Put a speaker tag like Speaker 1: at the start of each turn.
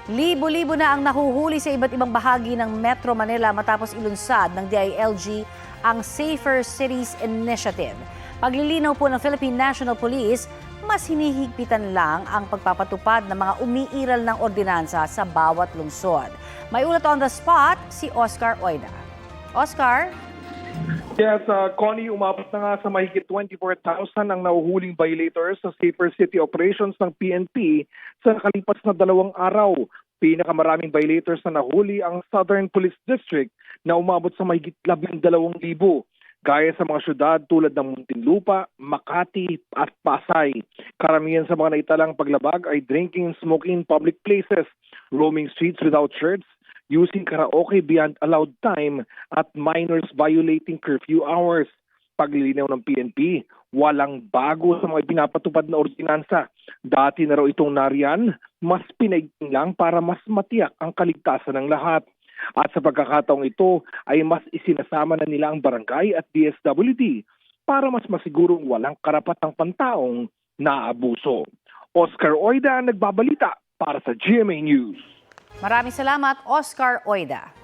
Speaker 1: Libo-libo na ang nahuhuli sa iba't ibang bahagi ng Metro Manila matapos ilunsad ng DILG ang Safer Cities Initiative. Paglilinaw po ng Philippine National Police, mas hinihigpitan lang ang pagpapatupad ng mga umiiral ng ordinansa sa bawat lungsod. May ulat on the spot si Oscar Oida. Oscar?
Speaker 2: Yes, Connie, umabot na nga sa mahigit 24,000 ang nahuhuling violators sa Safer City Operations ng PNP sa nakalipas na 2 araw. Pinakamaraming violators na nahuli ang Southern Police District na umabot sa mahigit 12,000. Gaya sa mga syudad tulad ng Muntinlupa, Makati at Pasay. Karamihan sa mga naitalang paglabag ay drinking and smoking in public places, roaming streets without shirts, using karaoke beyond allowed time at minors violating curfew hours. Paglilinaw ng PNP, walang bago sa mga pinapatupad na ordinansa. Dati na raw itong nariyan, mas pinaigting lang para mas matiyak ang kaligtasan ng lahat. At sa pagkakataong ito ay mas isinasama na nila ang barangay at DSWD para mas masigurong walang karapatang pantaong naabuso. Oscar Oida ang nagbabalita para sa GMA News.
Speaker 1: Maraming salamat, Oscar Oida.